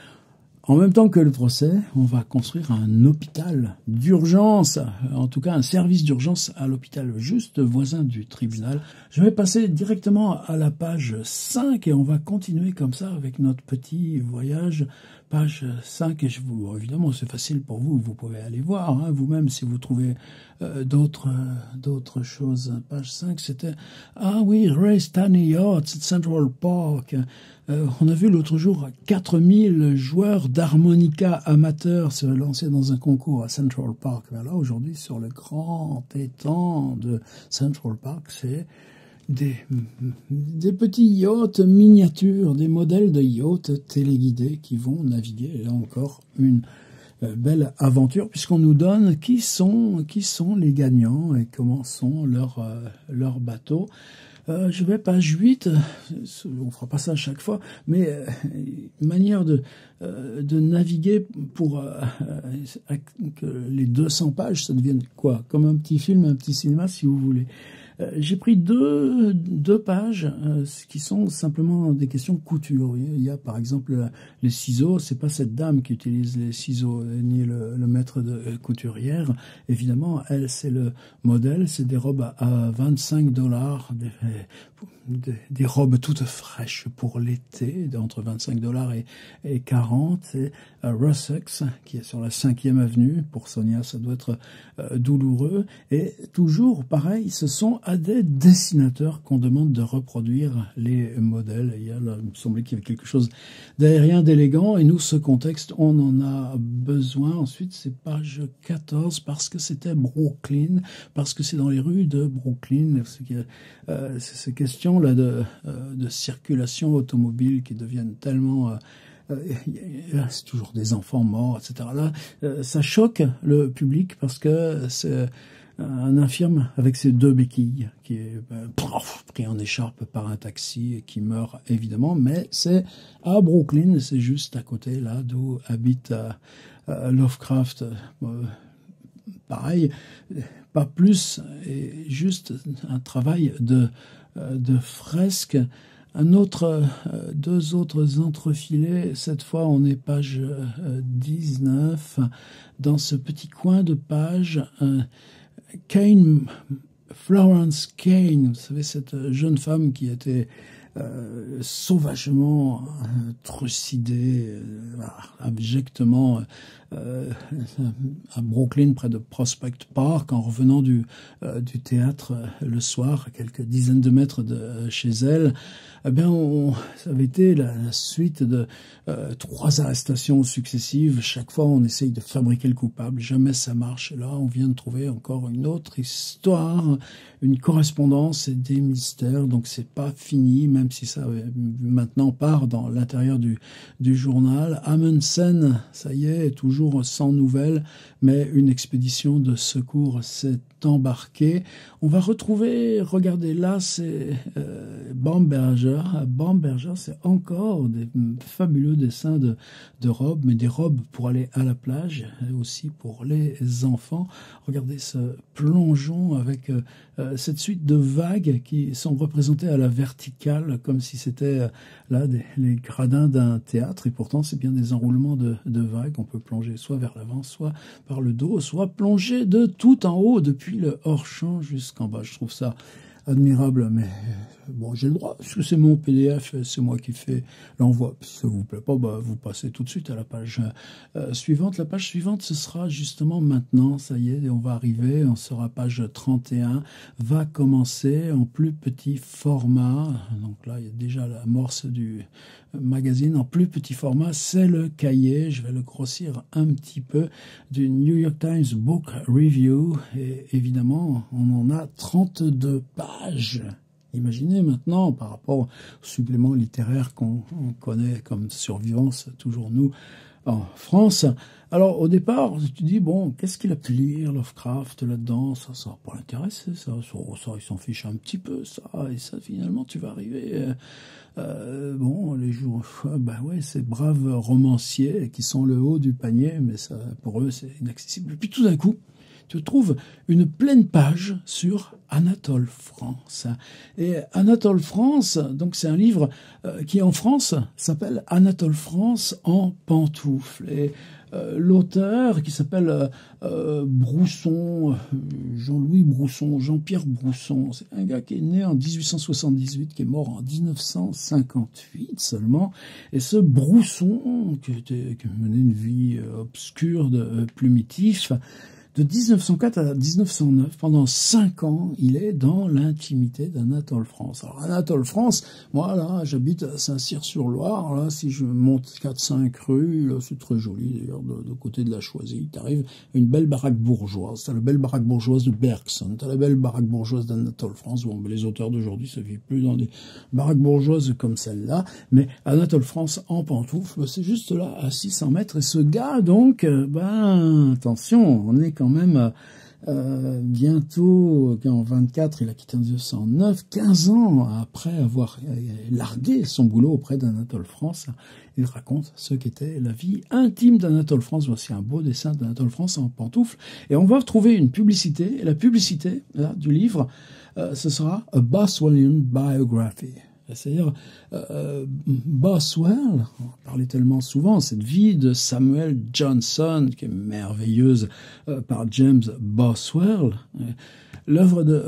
en même temps que le procès, on va construire un hôpital d'urgence, en tout cas un service d'urgence à l'hôpital juste voisin du tribunal. Je vais passer directement à la page 5 et on va continuer comme ça avec notre petit voyage. Page 5, et évidemment c'est facile pour vous, vous pouvez aller voir vous-même si vous trouvez d'autres choses. Page 5, c'était ah oui, Race Tiny Yachts Central Park. On a vu l'autre jour 4000 joueurs d'harmonica amateurs se lancer dans un concours à Central Park. Mais là aujourd'hui sur le grand étang de Central Park, c'est des petits yachts miniatures, des modèles de yachts téléguidés qui vont naviguer. Et là encore, une belle aventure, puisqu'on nous donne qui sont les gagnants et comment sont leurs bateaux. Je vais page 8, on fera pas ça à chaque fois, mais une manière de naviguer pour que les 200 pages, ça devienne quoi? Comme un petit film, un petit cinéma, si vous voulez. J'ai pris deux pages qui sont simplement des questions couture. Il y a par exemple les ciseaux. C'est pas cette dame qui utilise les ciseaux ni le maître de couturière. Évidemment, elle c'est le modèle. C'est des robes à $25, des robes toutes fraîches pour l'été, entre $25 et 40. C'est Russex qui est sur la 5e avenue. Pour Sonia, ça doit être douloureux. Et toujours pareil, ce sont à des dessinateurs qu'on demande de reproduire les modèles. Il me semblait qu'il y avait quelque chose d'aérien, d'élégant, et nous, ce contexte, on en a besoin. Ensuite, c'est page 14, parce que c'était Brooklyn, parce que c'est dans les rues de Brooklyn, ces questions-là de circulation automobile qui deviennent tellement... c'est toujours des enfants morts, etc. Là, ça choque le public parce que c'est un infirme avec ses 2 béquilles qui est pris en écharpe par un taxi et qui meurt évidemment, mais c'est à Brooklyn, c'est juste à côté là d'où habite Lovecraft. Pareil, pas plus, et juste un travail de fresque. Deux autres entrefilés, cette fois on est page 19, dans ce petit coin de page, Kane, Florence Kane, vous savez, cette jeune femme qui était sauvagement trucidée, abjectement à Brooklyn, près de Prospect Park, en revenant du théâtre le soir, à quelques dizaines de mètres de chez elle. Eh bien, ça avait été la suite de 3 arrestations successives. Chaque fois, on essaye de fabriquer le coupable. Jamais ça marche. Là, on vient de trouver encore une autre histoire, une correspondance et des mystères. Donc, c'est pas fini, même si ça maintenant part dans l'intérieur du journal. Amundsen, ça y est toujours sans nouvelles, mais une expédition de secours s'est embarquée. On va retrouver, regardez là, c'est Bamberger. Bamberger, c'est encore des fabuleux dessins de robes, mais des robes pour aller à la plage, et aussi pour les enfants. Regardez ce plongeon avec cette suite de vagues qui sont représentées à la verticale, comme si c'était là les gradins d'un théâtre, et pourtant c'est bien des enroulements de vagues. On peut plonger soit vers l'avant, soit par le dos, soit plonger de tout en haut, depuis le hors-champ jusqu'en bas. Je trouve ça admirable, mais bon, j'ai le droit, parce que c'est mon PDF, c'est moi qui fais l'envoi. Si ça vous plaît pas, vous passez tout de suite à la page suivante. La page suivante, ce sera justement maintenant, ça y est, on va arriver, on sera page 31, va commencer en plus petit format. Donc là, il y a déjà l'amorce du magazine en plus petit format, c'est le cahier, je vais le grossir un petit peu, du New York Times Book Review, et évidemment, on en a 32 pages. Imaginez maintenant, par rapport au supplément littéraire qu'on connaît comme Survivance, toujours nous, en France. Alors, au départ, tu dis, bon, qu'est-ce qu'il a pu lire, Lovecraft, là-dedans? Ça va pas l'intéresser, ça, il s'en fiche un petit peu, ça, et ça, finalement, tu vas arriver, bon, les jours, ouais, ces braves romanciers qui sont le haut du panier, mais ça, pour eux, c'est inaccessible. Et puis, tout d'un coup, tu trouves une pleine page sur Anatole France. Et Anatole France, donc c'est un livre qui en France s'appelle Anatole France en pantoufles. Et l'auteur qui s'appelle Brousson, Jean-Louis Brousson, Jean-Pierre Brousson, c'est un gars qui est né en 1878, qui est mort en 1958 seulement. Et ce Brousson, qui menait une vie obscure de plumitif, de 1904 à 1909, pendant 5 ans, il est dans l'intimité d'Anatole France. Alors Anatole France, moi là, j'habite à Saint-Cyr-sur-Loire, là, si je monte 4-5 rues, là, c'est très joli d'ailleurs, de côté de la Choisie, t'arrives à une belle baraque bourgeoise, t'as la belle baraque bourgeoise de Bergson, t'as la belle baraque bourgeoise d'Anatole France. Bon, les auteurs d'aujourd'hui, ça vit plus dans des baraques bourgeoises comme celle-là, mais Anatole France en pantoufles, c'est juste là, à 600 mètres, et ce gars, donc, attention, on est quand même bientôt, en 24, il a quitté en 1909, 15 ans après avoir largué son boulot auprès d'Anatole France, il raconte ce qu'était la vie intime d'Anatole France. Voici un beau dessin d'Anatole France en pantoufles, et on va retrouver une publicité, et la publicité là, du livre, ce sera A Boswellian Biography. C'est-à-dire, Boswell, on parlait tellement souvent, cette vie de Samuel Johnson, qui est merveilleuse, par James Boswell. L'œuvre de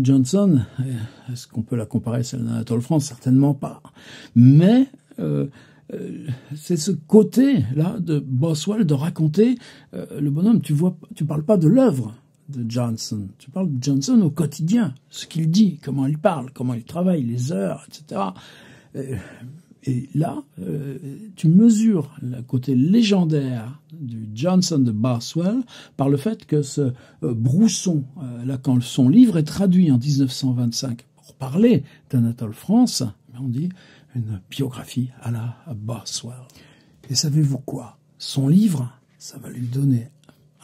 Johnson, est-ce qu'on peut la comparer à celle d'Anatole France? Certainement pas. Mais c'est ce côté-là de Boswell de raconter le bonhomme. Tu parles pas de l'œuvre. de Johnson. Tu parles de Johnson au quotidien, ce qu'il dit, comment il parle, comment il travaille, les heures, etc. Et là, tu mesures le côté légendaire du Johnson de Boswell par le fait que ce Brousson, là, quand son livre est traduit en 1925 pour parler d'Anatole France, on dit une biographie à la Boswell. Et savez-vous quoi? Son livre, ça va lui donner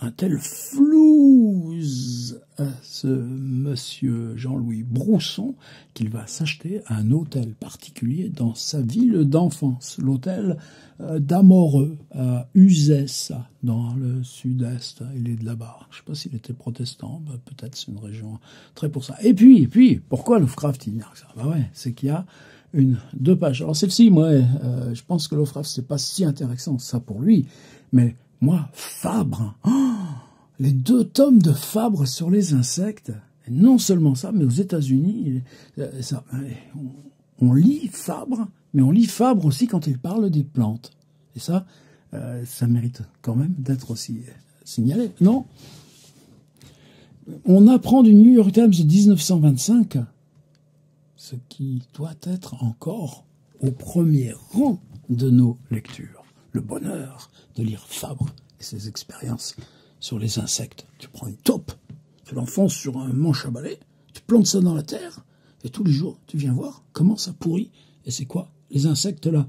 un tel flouze à ce monsieur Jean-Louis Brousson qu'il va s'acheter un hôtel particulier dans sa ville d'enfance, l'hôtel d'Amoreux à Uzès, dans le sud-est. Il est de là-bas. Je ne sais pas s'il était protestant, peut-être c'est une région très pour ça. Et puis, pourquoi Lovecraft il n'y a que ça? Ouais, c'est qu'il y a deux pages. Alors celle-ci, moi, je pense que Lovecraft, c'est pas si intéressant ça pour lui, mais moi, Fabre, les 2 tomes de Fabre sur les insectes, et non seulement ça, mais aux États-Unis, on lit Fabre, mais on lit Fabre aussi quand il parle des plantes. Et ça mérite quand même d'être aussi signalé, non? On apprend du New York Times de 1925 ce qui doit être encore au premier rang de nos lectures. Le bonheur de lire Fabre et ses expériences sur les insectes. Tu prends une taupe, tu l'enfonces sur un manche à balai, tu plantes ça dans la terre, et tous les jours, tu viens voir comment ça pourrit. Et c'est quoi? Les insectes là,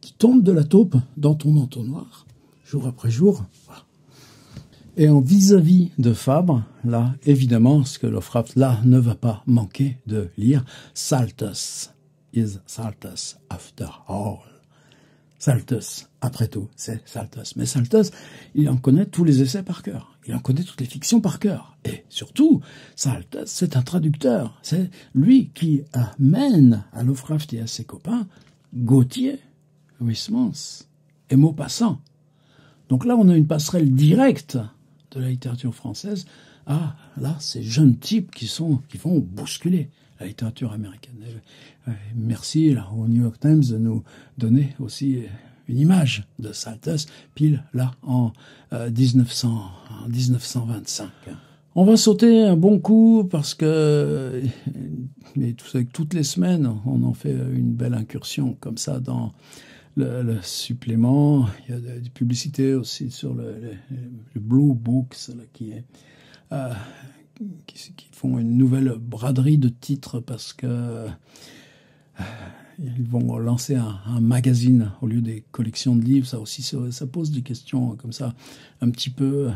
qui tombent de la taupe dans ton entonnoir, jour après jour. Voilà. Et en vis-à-vis de Fabre, là, évidemment, ce que Lovecraft, là, ne va pas manquer de lire, Saltus is Saltus after all. Saltus, après tout, c'est Saltus. Mais Saltus, il en connaît tous les essais par cœur. Il en connaît toutes les fictions par cœur. Et surtout, Saltus, c'est un traducteur. C'est lui qui amène à Lovecraft et à ses copains Gautier, Huysmans et Maupassant. Donc là, on a une passerelle directe de la littérature française à, là, ces jeunes types qui vont bousculer la littérature américaine. Merci là, au New York Times de nous donner aussi une image de Saltus, pile là en 1925. On va sauter un bon coup parce que toutes les semaines, on en fait une belle incursion comme ça dans le supplément. Il y a des publicités aussi sur le Blue Books là, qui font une nouvelle braderie de titres parce que ils vont lancer un magazine au lieu des collections de livres. Ça aussi, ça pose des questions comme ça, un petit peu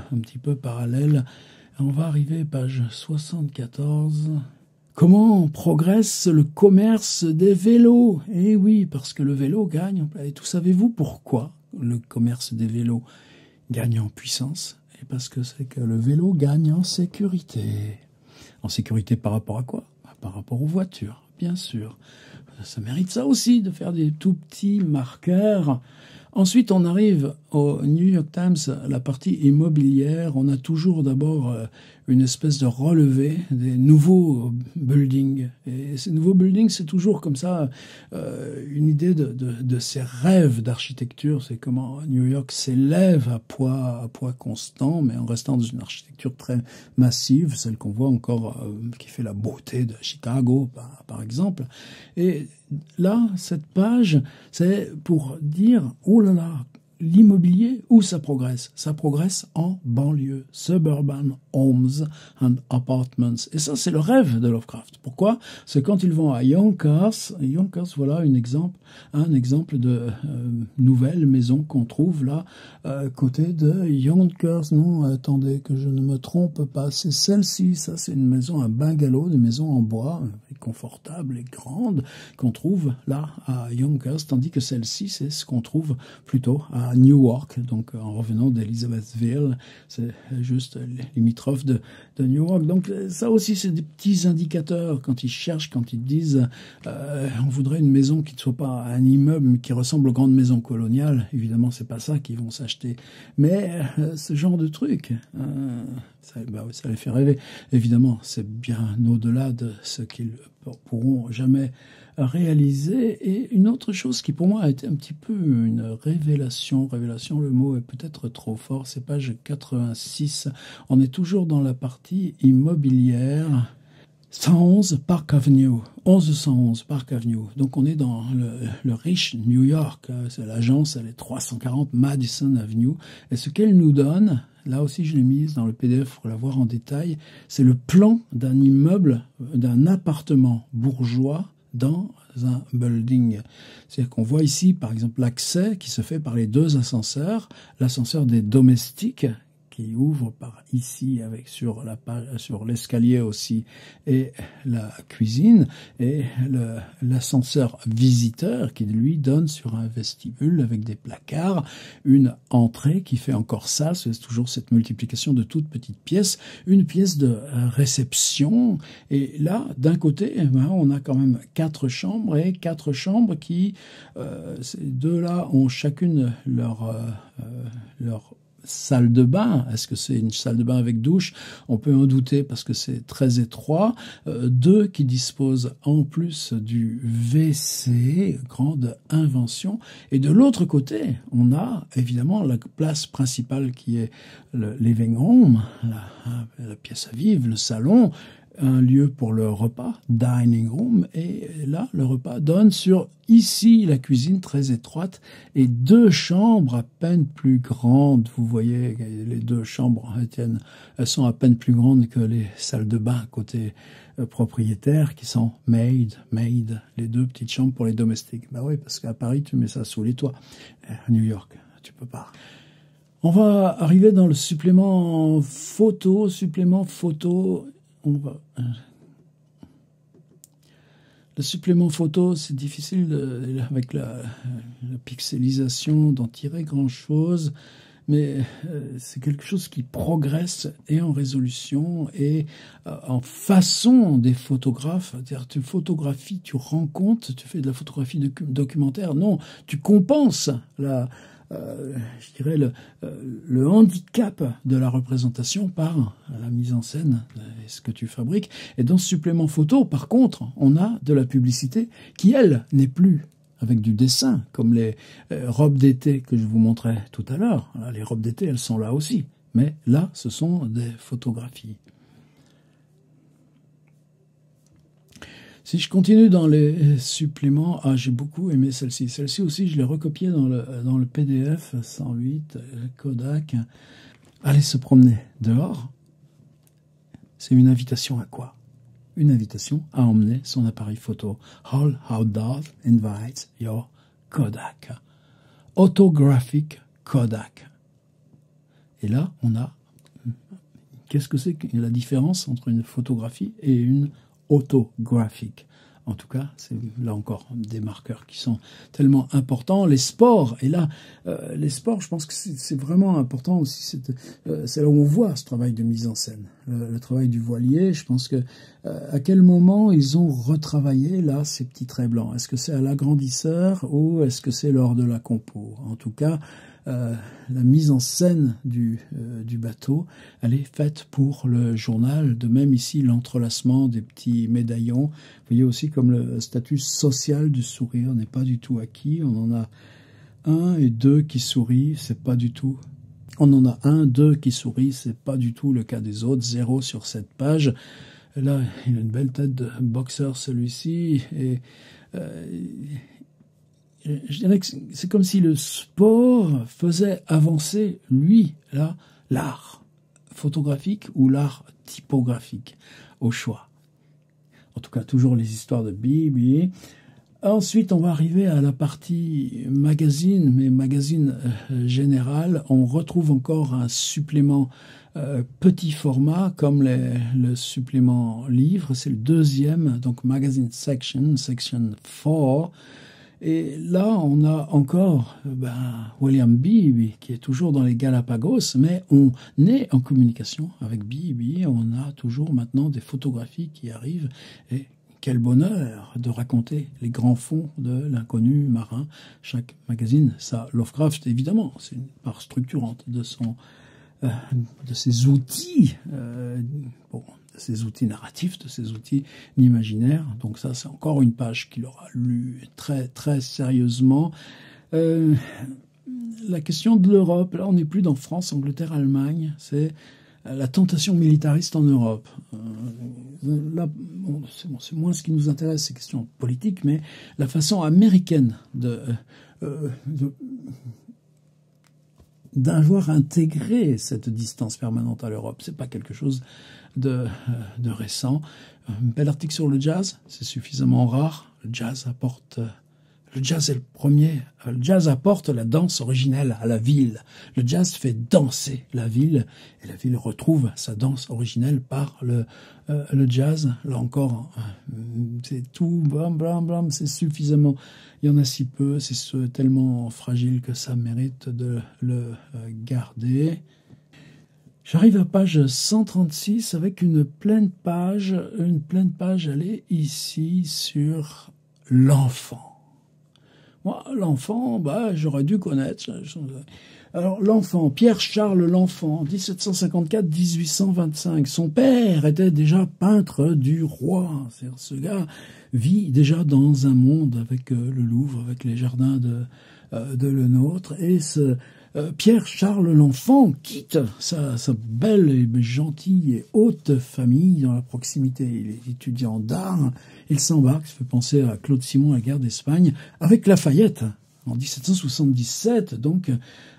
parallèles. On va arriver page 74. Comment progresse le commerce des vélos? Eh oui, parce que le vélo gagne. Et tout savez-vous pourquoi le commerce des vélos gagne en puissance? Et parce que c'est que le vélo gagne en sécurité. En sécurité par rapport à quoi? Par rapport aux voitures, bien sûr. Ça mérite ça aussi, de faire des tout petits marqueurs. Ensuite, on arrive au New York Times, la partie immobilière. On a toujours d'abord une espèce de relevé des nouveaux buildings. Et ces nouveaux buildings, c'est toujours comme ça une idée de ces rêves d'architecture. C'est comment New York s'élève à poids constant, mais en restant dans une architecture très massive, celle qu'on voit encore, qui fait la beauté de Chicago, par exemple. Et là, cette page, c'est pour dire, oh là là, l'immobilier, où ça progresse? Ça progresse en banlieue, suburban homes and apartments. Et ça, c'est le rêve de Lovecraft. Pourquoi? C'est quand ils vont à Yonkers, voilà un exemple de nouvelle maison qu'on trouve là, côté de Yonkers. Non, attendez, que je ne me trompe pas, c'est celle-ci. Ça, c'est une maison, un bungalow, des maisons en bois, confortables et grandes, qu'on trouve là à Yonkers, tandis que celle-ci, c'est ce qu'on trouve plutôt à Newark, donc en revenant d'Elizabethville, c'est juste limitrophe de Newark. Donc ça aussi, c'est des petits indicateurs quand ils cherchent, quand ils disent on voudrait une maison qui ne soit pas un immeuble, mais qui ressemble aux grandes maisons coloniales. Évidemment, c'est pas ça qu'ils vont s'acheter. Mais ce genre de truc, ça les fait rêver. Évidemment, c'est bien au-delà de ce qu'ils pourront jamais réalisé. Et une autre chose qui pour moi a été un petit peu une révélation, le mot est peut-être trop fort, c'est page 86, on est toujours dans la partie immobilière. 111 Park Avenue, 1111 Park Avenue. Donc on est dans le riche New York. L'agence, elle est 340 Madison Avenue. Et ce qu'elle nous donne, là aussi je l'ai mise dans le PDF pour la voir en détail, c'est le plan d'un immeuble, d'un appartement bourgeois dans un building. C'est-à-dire qu'on voit ici, par exemple, l'accès qui se fait par les deux ascenseurs, l'ascenseur des domestiques, qui ouvre par ici avec sur l'escalier aussi et la cuisine, et l'ascenseur visiteur qui lui donne sur un vestibule avec des placards, une entrée qui fait encore ça, c'est toujours cette multiplication de toutes petites pièces, une pièce de réception, et là d'un côté on a quand même 4 chambres, et 4 chambres qui ces deux-là ont chacune leur salle de bain. Est-ce que c'est une salle de bain avec douche? On peut en douter parce que c'est très étroit. 2 qui disposent en plus du WC, grande invention. Et de l'autre côté, on a évidemment la place principale qui est le living room, la pièce à vivre, le salon, un lieu pour le repas, dining room, et là, le repas donne sur, ici, la cuisine très étroite, et 2 chambres à peine plus grandes. Vous voyez, les 2 chambres, elles sont à peine plus grandes que les salles de bain côté propriétaire, qui sont made, les 2 petites chambres pour les domestiques. Bah oui, parce qu'à Paris, tu mets ça sous les toits. À New York, tu peux pas. On va arriver dans le supplément photo, le supplément photo, c'est difficile avec la pixelisation d'en tirer grand-chose, mais c'est quelque chose qui progresse et en résolution et en façon des photographes. C'est-à-dire, tu photographies, tu rends compte, tu fais de la photographie documentaire. Non, tu compenses je dirais le handicap de la représentation par la mise en scène, ce que tu fabriques. Et dans ce supplément photo, par contre, on a de la publicité qui, elle, n'est plus avec du dessin, comme les robes d'été que je vous montrais tout à l'heure. Les robes d'été, elles sont là aussi. Mais là, ce sont des photographies. Si je continue dans les suppléments, j'ai beaucoup aimé celle-ci. Celle-ci aussi, je l'ai recopiée dans le PDF 108 Kodak. Aller se promener dehors, c'est une invitation à quoi? Une invitation à emmener son appareil photo. All outdoors invites your Kodak. Autographic Kodak. Et là, on a... Qu'est-ce que c'est que la différence entre une photographie et une autographique? En tout cas, c'est là encore des marqueurs qui sont tellement importants. Les sports, et là, les sports, je pense que c'est vraiment important aussi. C'est là où on voit ce travail de mise en scène, le travail du voilier. Je pense que à quel moment ils ont retravaillé là ces petits traits blancs? Est-ce que c'est à l'agrandisseur ou est-ce que c'est lors de la compo? En tout cas, la mise en scène du bateau, elle est faite pour le journal. De même ici, l'entrelacement des petits médaillons. Vous voyez aussi comme le statut social du sourire n'est pas du tout acquis. On en a 1 et 2 qui sourient, c'est pas du tout. On en a 1, 2 qui sourient, c'est pas du tout le cas des autres. 0 sur cette page. Là, il a une belle tête de boxeur celui-ci, et je dirais que c'est comme si le sport faisait avancer, lui, là, l'art photographique ou l'art typographique, au choix. En tout cas, toujours les histoires de Bibi. Ensuite, on va arriver à la partie magazine, mais magazine général. On retrouve encore un supplément petit format, comme le supplément livre. C'est le 2e, donc magazine section 4. Et là, on a encore William Beebe, qui est toujours dans les Galapagos, mais on est en communication avec Beebe. On a toujours maintenant des photographies qui arrivent. Et quel bonheur de raconter les grands fonds de l'inconnu marin. Chaque magazine, ça, Lovecraft, évidemment, c'est une part structurante de ses outils. ses outils narratifs, de ses outils imaginaires. Donc ça, c'est encore une page qu'il aura lue très, très sérieusement. La question de l'Europe, là, on n'est plus dans France, Angleterre, Allemagne, c'est la tentation militariste en Europe. Là, bon, c'est moins ce qui nous intéresse, ces questions politiques, mais la façon américaine d'avoir intégré cette distance permanente à l'Europe. C'est pas quelque chose de récent. Un bel article sur le jazz, c'est suffisamment rare. Le jazz est le premier. Le jazz apporte la danse originelle à la ville. Le jazz fait danser la ville, et la ville retrouve sa danse originelle par le jazz. Là encore, c'est tout, blam, blam, blam, c'est suffisamment. Il y en a si peu, c'est tellement fragile que ça mérite de le garder. J'arrive à page 136 avec une pleine page. Une pleine page, elle est ici sur l'enfant. Moi, l'enfant, j'aurais dû connaître. Alors, l'enfant, Pierre-Charles L'Enfant, 1754-1825. Son père était déjà peintre du roi. C'est-à-dire, ce gars vit déjà dans un monde avec le Louvre, avec les jardins de Le Nôtre. Et Pierre-Charles L'Enfant quitte sa belle et gentille et haute famille dans la proximité. Il est étudiant d'art. Il s'embarque, ça fait penser à Claude Simon, la guerre d'Espagne, avec Lafayette en 1777. Donc,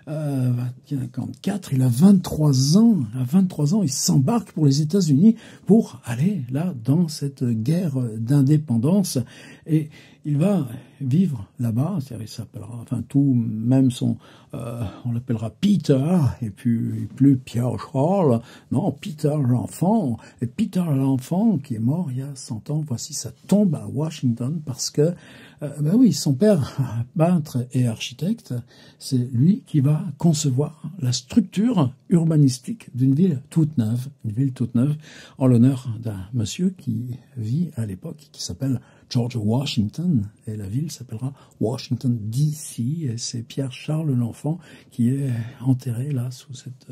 54, il a 23 ans. À 23 ans, il s'embarque pour les États-Unis pour aller là dans cette guerre d'indépendance. Et il va vivre là-bas, il s'appellera, enfin tout, même on l'appellera Peter, et puis plus Pierre-Charles, non, Peter l'Enfant, et Peter l'Enfant qui est mort il y a 100 ans, voici sa tombe à Washington, parce que, oui, son père, peintre et architecte, c'est lui qui va concevoir la structure urbanistique d'une ville toute neuve, en l'honneur d'un monsieur qui vit à l'époque, qui s'appelle George Washington, et la ville s'appellera Washington DC, et c'est Pierre-Charles L'Enfant qui est enterré là sous cette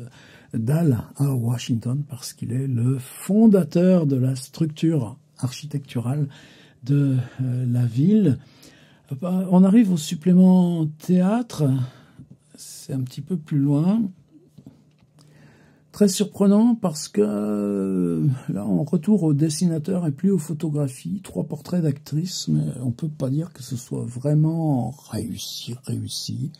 dalle à Washington parce qu'il est le fondateur de la structure architecturale de la ville. On arrive au supplément théâtre, c'est un petit peu plus loin. Très surprenant parce que là, on retourne au dessinateur et plus aux photographies. 3 portraits d'actrices, mais on peut pas dire que ce soit vraiment réussi.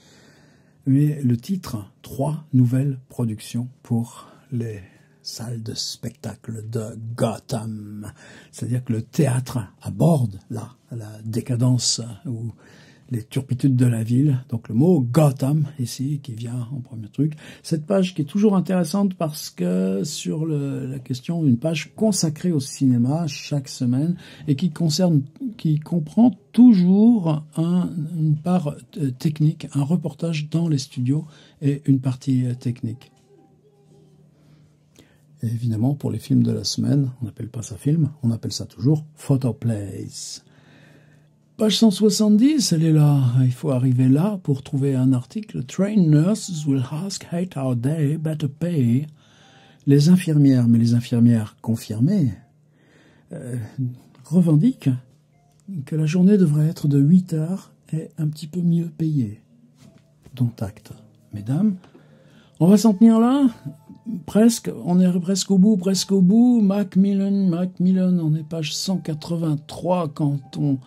Mais le titre, 3 nouvelles productions pour les salles de spectacle de Gotham. C'est-à-dire que le théâtre aborde là la décadence ou les turpitudes de la ville, donc le mot Gotham ici qui vient en premier truc. Cette page qui est toujours intéressante parce que sur la question, une page consacrée au cinéma chaque semaine et qui comprend toujours une part technique, un reportage dans les studios et une partie technique. Et évidemment, pour les films de la semaine, on n'appelle pas ça film, on appelle ça toujours Photoplays. Page 170, elle est là. Il faut arriver là pour trouver un article. Trained nurses will ask 8 hour day, better pay. Les infirmières, mais les infirmières confirmées, revendiquent que la journée devrait être de 8 heures et un petit peu mieux payée. Dont acte. Mesdames, on va s'en tenir là. Presque, on est presque au bout. Macmillan, on est page 183 quand on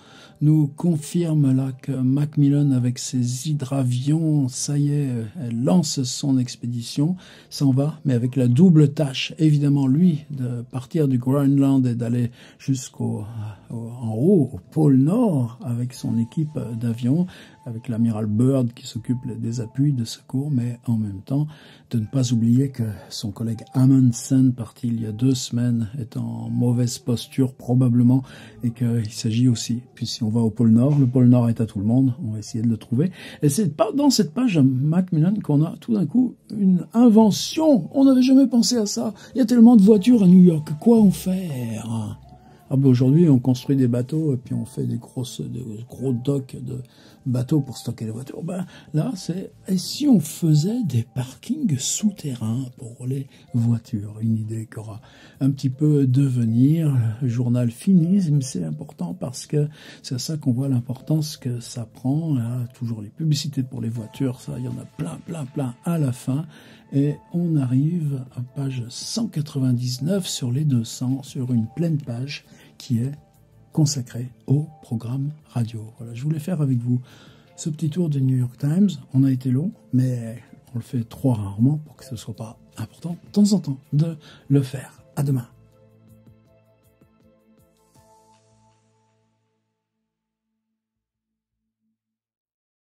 nous confirme là que Macmillan avec ses hydravions, ça y est, elle lance son expédition, s'en va, mais avec la double tâche, évidemment lui, de partir du Groenland et d'aller en haut, au pôle Nord, avec son équipe d'avions, avec l'amiral Byrd qui s'occupe des appuis de secours, mais en même temps de ne pas oublier que son collègue Amundsen, parti il y a 2 semaines, est en mauvaise posture probablement, et qu'il s'agit aussi, puis si on va au pôle Nord, le pôle Nord est à tout le monde, on va essayer de le trouver, et c'est pas dans cette page Macmillan qu'on a tout d'un coup une invention, on n'avait jamais pensé à ça, il y a tellement de voitures à New York, quoi en faire ? Ah ben aujourd'hui, on construit des bateaux et puis on fait des gros docks de bateaux pour stocker les voitures. Ben là, c'est et si on faisait des parkings souterrains pour les voitures, une idée qui aura un petit peu devenir. Le journal finit, mais c'est important parce que c'est à ça qu'on voit l'importance que ça prend. Là, toujours les publicités pour les voitures, ça, il y en a plein à la fin. Et on arrive à page 199 sur les 200, sur une pleine page qui est consacrée au programme radio. Voilà, je voulais faire avec vous ce petit tour du New York Times. On a été long, mais on le fait trop rarement pour que ce ne soit pas important de temps en temps de le faire. À demain.